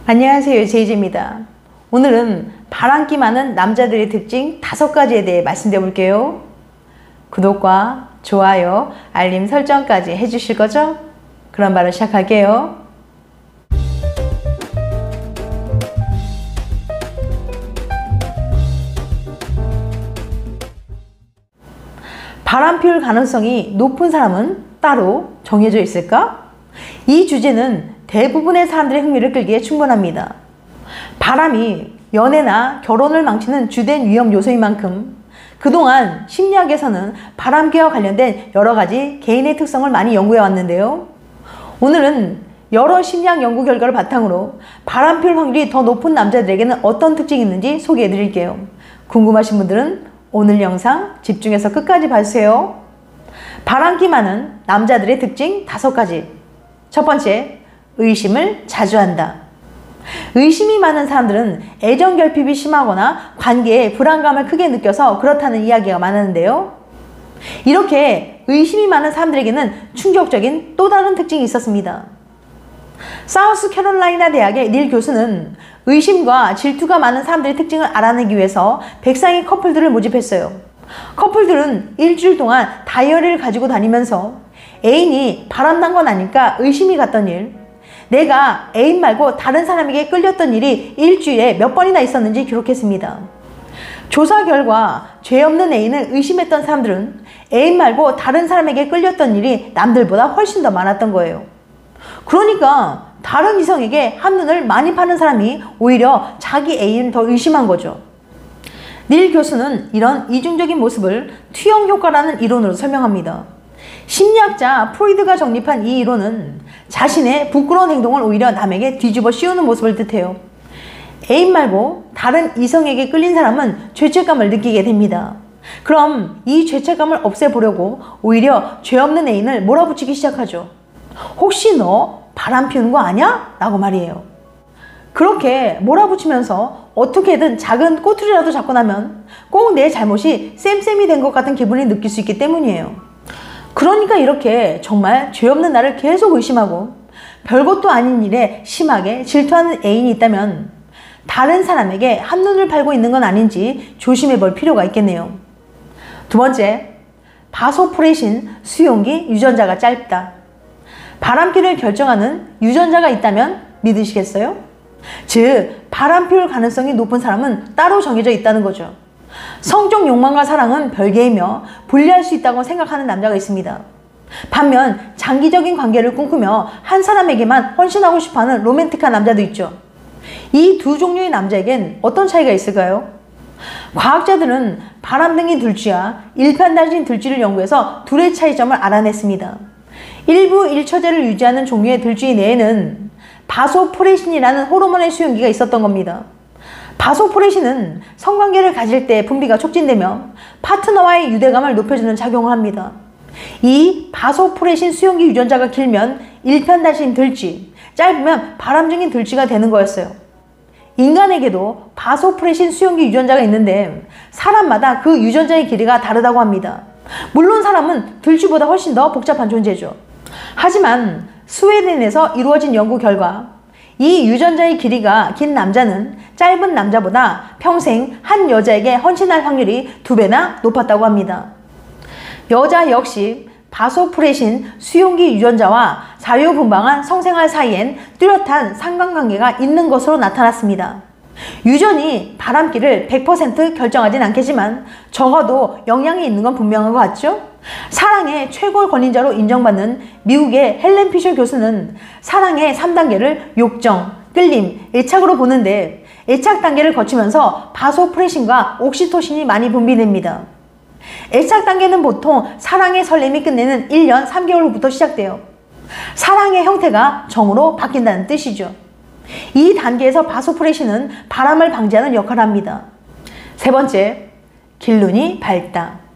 안녕하세요, 제이지입니다. 오늘은 바람기 많은 남자들의 특징 5가지에 대해 말씀드려 볼게요. 구독과 좋아요, 알림 설정까지 해주실 거죠? 그럼 바로 시작할게요. 바람 피울 가능성이 높은 사람은 따로 정해져 있을까? 이 주제는 대부분의 사람들의 흥미를 끌기에 충분합니다. 바람이 연애나 결혼을 망치는 주된 위험 요소인 만큼 그동안 심리학에서는 바람기와 관련된 여러 가지 개인의 특성을 많이 연구해 왔는데요. 오늘은 여러 심리학 연구 결과를 바탕으로 바람 피울 확률이 더 높은 남자들에게는 어떤 특징이 있는지 소개해 드릴게요. 궁금하신 분들은 오늘 영상 집중해서 끝까지 봐주세요. 바람기 많은 남자들의 특징 5가지. 첫 번째, 의심을 자주 한다. 의심이 많은 사람들은 애정 결핍이 심하거나 관계에 불안감을 크게 느껴서 그렇다는 이야기가 많았는데요. 이렇게 의심이 많은 사람들에게는 충격적인 또 다른 특징이 있었습니다. 사우스캐롤라이나 대학의 닐 교수는 의심과 질투가 많은 사람들의 특징을 알아내기 위해서 100쌍의 커플들을 모집했어요. 커플들은 일주일 동안 다이어리를 가지고 다니면서 애인이 바람난 건 아닐까 의심이 갔던 일, 내가 애인 말고 다른 사람에게 끌렸던 일이 일주일에 몇 번이나 있었는지 기록했습니다. 조사 결과 죄 없는 애인을 의심했던 사람들은 애인 말고 다른 사람에게 끌렸던 일이 남들보다 훨씬 더 많았던 거예요. 그러니까 다른 이성에게 한눈을 많이 파는 사람이 오히려 자기 애인을 더 의심한 거죠. 닐 교수는 이런 이중적인 모습을 투영 효과라는 이론으로 설명합니다. 심리학자 프로이드가 정립한 이 이론은 자신의 부끄러운 행동을 오히려 남에게 뒤집어 씌우는 모습을 뜻해요. 애인 말고 다른 이성에게 끌린 사람은 죄책감을 느끼게 됩니다. 그럼 이 죄책감을 없애보려고 오히려 죄 없는 애인을 몰아붙이기 시작하죠. 혹시 너 바람 피우는 거 아냐? 라고 말이에요. 그렇게 몰아붙이면서 어떻게든 작은 꼬투리라도 잡고 나면 꼭 내 잘못이 쌤쌤이 된 것 같은 기분을 느낄 수 있기 때문이에요. 그러니까 이렇게 정말 죄 없는 나를 계속 의심하고 별것도 아닌 일에 심하게 질투하는 애인이 있다면 다른 사람에게 한눈을 팔고 있는 건 아닌지 조심해 볼 필요가 있겠네요. 두 번째, 바소프레신 수용기 유전자가 짧다. 바람기를 결정하는 유전자가 있다면 믿으시겠어요? 즉, 바람 피울 가능성이 높은 사람은 따로 정해져 있다는 거죠. 성적 욕망과 사랑은 별개이며 분리할 수 있다고 생각하는 남자가 있습니다. 반면 장기적인 관계를 꿈꾸며 한 사람에게만 헌신하고 싶어하는 로맨틱한 남자도 있죠. 이 두 종류의 남자에겐 어떤 차이가 있을까요? 과학자들은 바람둥이 들쥐와 일편단심 들쥐를 연구해서 둘의 차이점을 알아냈습니다. 일부 일처제를 유지하는 종류의 들쥐 내에는 바소프레신이라는 호르몬의 수용기가 있었던 겁니다. 바소프레신은 성관계를 가질 때 분비가 촉진되며 파트너와의 유대감을 높여주는 작용을 합니다. 이 바소프레신 수용기 유전자가 길면 일편단심 들쥐, 짧으면 바람둥이 들쥐가 되는 거였어요. 인간에게도 바소프레신 수용기 유전자가 있는데 사람마다 그 유전자의 길이가 다르다고 합니다. 물론 사람은 들쥐보다 훨씬 더 복잡한 존재죠. 하지만 스웨덴에서 이루어진 연구 결과 이 유전자의 길이가 긴 남자는 짧은 남자보다 평생 한 여자에게 헌신할 확률이 2배나 높았다고 합니다. 여자 역시 바소프레신 수용기 유전자와 자유분방한 성생활 사이엔 뚜렷한 상관관계가 있는 것으로 나타났습니다. 유전이 바람기를 100% 결정하진 않겠지만 적어도 영향이 있는 건 분명한 것 같죠? 사랑의 최고 권위자로 인정받는 미국의 헬렌 피셔 교수는 사랑의 3단계를 욕정, 끌림, 애착으로 보는데 애착 단계를 거치면서 바소프레신과 옥시토신이 많이 분비됩니다. 애착 단계는 보통 사랑의 설렘이 끝내는 1년 3개월 후부터 시작돼요. 사랑의 형태가 정으로 바뀐다는 뜻이죠. 이 단계에서 바소프레신은 바람을 방지하는 역할을 합니다. 세 번째, 길눈이 밝다.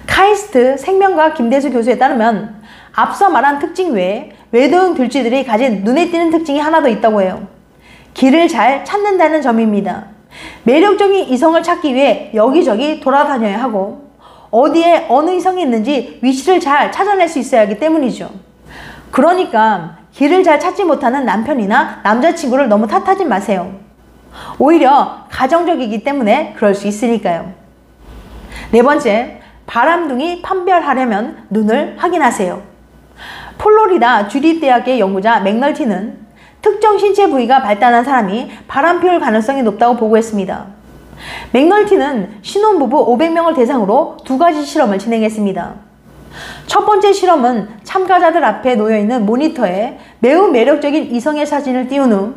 카이스트 생명과학 김대수 교수에 따르면 앞서 말한 특징 외에 외도형 들쥐들이 가진 눈에 띄는 특징이 하나 더 있다고 해요. 길을 잘 찾는다는 점입니다. 매력적인 이성을 찾기 위해 여기저기 돌아다녀야 하고 어디에 어느 이성이 있는지 위치를 잘 찾아낼 수 있어야 하기 때문이죠. 그러니까 길을 잘 찾지 못하는 남편이나 남자친구를 너무 탓하지 마세요. 오히려 가정적이기 때문에 그럴 수 있으니까요. 네 번째, 바람둥이 판별하려면 눈을 확인하세요. 플로리다 주립대학의 연구자 맥널티는 특정 신체 부위가 발달한 사람이 바람 피울 가능성이 높다고 보고했습니다. 맥널티는 신혼부부 500명을 대상으로 2가지 실험을 진행했습니다. 첫 번째 실험은 참가자들 앞에 놓여있는 모니터에 매우 매력적인 이성의 사진을 띄운 후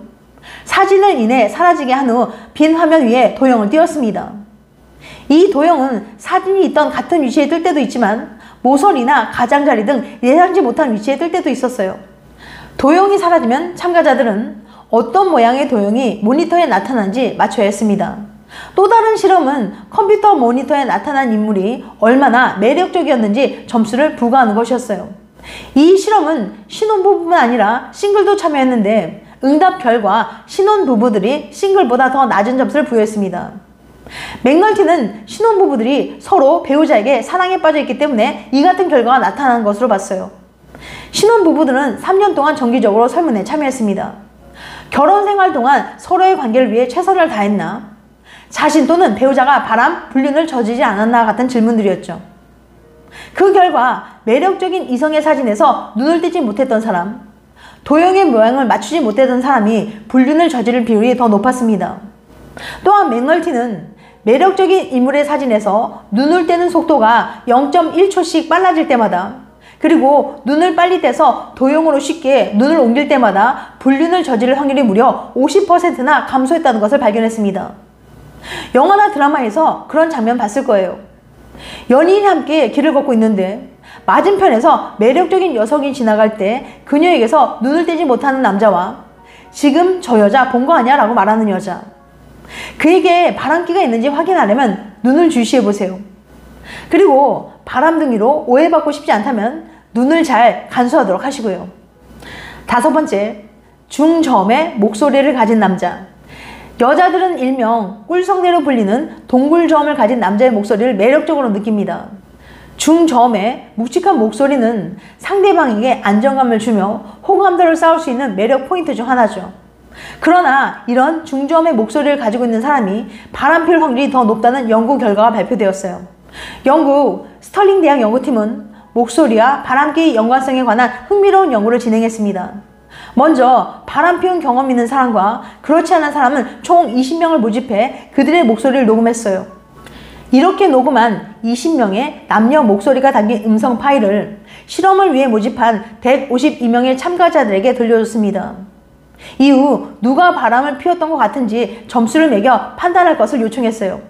사진을 인해 사라지게 한 후 빈 화면 위에 도형을 띄웠습니다. 이 도형은 사진이 있던 같은 위치에 뜰 때도 있지만 모서리나 가장자리 등 예상치 못한 위치에 뜰 때도 있었어요. 도형이 사라지면 참가자들은 어떤 모양의 도형이 모니터에 나타난지 맞춰야 했습니다. 또 다른 실험은 컴퓨터 모니터에 나타난 인물이 얼마나 매력적이었는지 점수를 부과하는 것이었어요. 이 실험은 신혼부부뿐만 아니라 싱글도 참여했는데 응답 결과 신혼부부들이 싱글보다 더 낮은 점수를 부여했습니다. 맥널티는 신혼부부들이 서로 배우자에게 사랑에 빠져있기 때문에 이 같은 결과가 나타나는 것으로 봤어요. 신혼부부들은 3년 동안 정기적으로 설문에 참여했습니다. 결혼 생활 동안 서로의 관계를 위해 최선을 다했나? 자신 또는 배우자가 바람, 불륜을 저지르지 않았나 같은 질문들이었죠. 그 결과 매력적인 이성의 사진에서 눈을 떼지 못했던 사람, 도형의 모양을 맞추지 못했던 사람이 불륜을 저지를 비율이 더 높았습니다. 또한 맥널티는 매력적인 인물의 사진에서 눈을 떼는 속도가 0.1초씩 빨라질 때마다 그리고 눈을 빨리 떼서 도형으로 쉽게 눈을 옮길 때마다 불륜을 저지를 확률이 무려 50%나 감소했다는 것을 발견했습니다. 영화나 드라마에서 그런 장면 봤을 거예요. 연인이 함께 길을 걷고 있는데 맞은편에서 매력적인 여성이 지나갈 때 그녀에게서 눈을 떼지 못하는 남자와 지금 저 여자 본 거 아니야? 라고 말하는 여자. 그에게 바람기가 있는지 확인하려면 눈을 주시해보세요. 그리고 바람둥이로 오해받고 싶지 않다면 눈을 잘 간수하도록 하시고요. 5번째, 중저음의 목소리를 가진 남자. 여자들은 일명 꿀성대로 불리는 동굴저음을 가진 남자의 목소리를 매력적으로 느낍니다. 중저음의 묵직한 목소리는 상대방에게 안정감을 주며 호감도를 쌓을 수 있는 매력 포인트 중 하나죠. 그러나 이런 중저음의 목소리를 가지고 있는 사람이 바람 피울 확률이 더 높다는 연구 결과가 발표되었어요. 영국 스털링 대학 연구팀은 목소리와 바람기 연관성에 관한 흥미로운 연구를 진행했습니다. 먼저 바람 피운 경험 있는 사람과 그렇지 않은 사람은 총 20명을 모집해 그들의 목소리를 녹음했어요. 이렇게 녹음한 20명의 남녀 목소리가 담긴 음성 파일을 실험을 위해 모집한 152명의 참가자들에게 들려줬습니다. 이후 누가 바람을 피웠던 것 같은지 점수를 매겨 판단할 것을 요청했어요.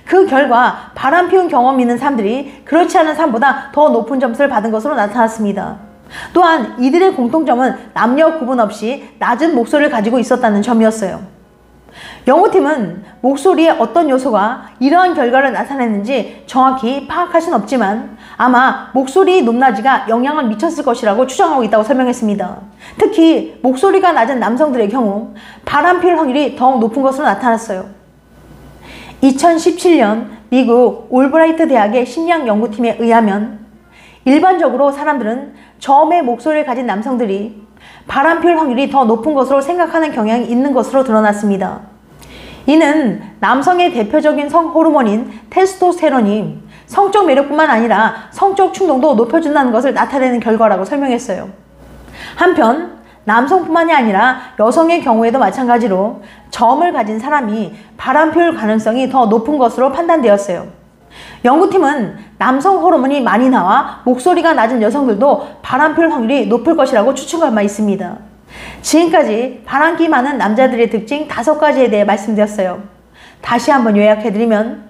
그 결과 바람 피운 경험 있는 사람들이 그렇지 않은 사람보다 더 높은 점수를 받은 것으로 나타났습니다. 또한 이들의 공통점은 남녀 구분 없이 낮은 목소리를 가지고 있었다는 점이었어요. 연구팀은 목소리의 어떤 요소가 이러한 결과를 나타냈는지 정확히 파악할 수는 없지만 아마 목소리 높낮이가 영향을 미쳤을 것이라고 추정하고 있다고 설명했습니다. 특히 목소리가 낮은 남성들의 경우 바람 피울 확률이 더욱 높은 것으로 나타났어요. 2017년 미국 올브라이트 대학의 심리학 연구팀에 의하면 일반적으로 사람들은 저음의 목소리를 가진 남성들이 바람 피울 확률이 더 높은 것으로 생각하는 경향이 있는 것으로 드러났습니다. 이는 남성의 대표적인 성호르몬인 테스토스테론이 성적 매력뿐만 아니라 성적 충동도 높여준다는 것을 나타내는 결과라고 설명했어요. 한편 남성뿐만이 아니라 여성의 경우에도 마찬가지로 저음을 가진 사람이 바람 피울 가능성이 더 높은 것으로 판단되었어요. 연구팀은 남성 호르몬이 많이 나와 목소리가 낮은 여성들도 바람 피울 확률이 높을 것이라고 추측한 바 있습니다. 지금까지 바람기 많은 남자들의 특징 5가지에 대해 말씀드렸어요. 다시 한번 요약해드리면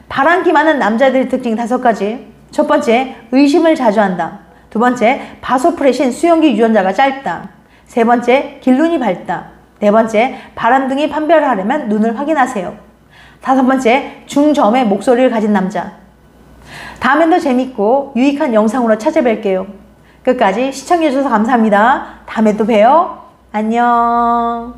바람기 많은 남자들의 특징 5가지. 첫 번째, 의심을 자주 한다. 두 번째, 바소프레신 수용기 유전자가 짧다. 세 번째, 길눈이 밝다. 네 번째, 바람둥이 판별을 하려면 눈을 확인하세요. 5번째, 중저음의 목소리를 가진 남자. 다음엔 더 재밌고 유익한 영상으로 찾아뵐게요. 끝까지 시청해주셔서 감사합니다. 다음에 또 봬요. 안녕.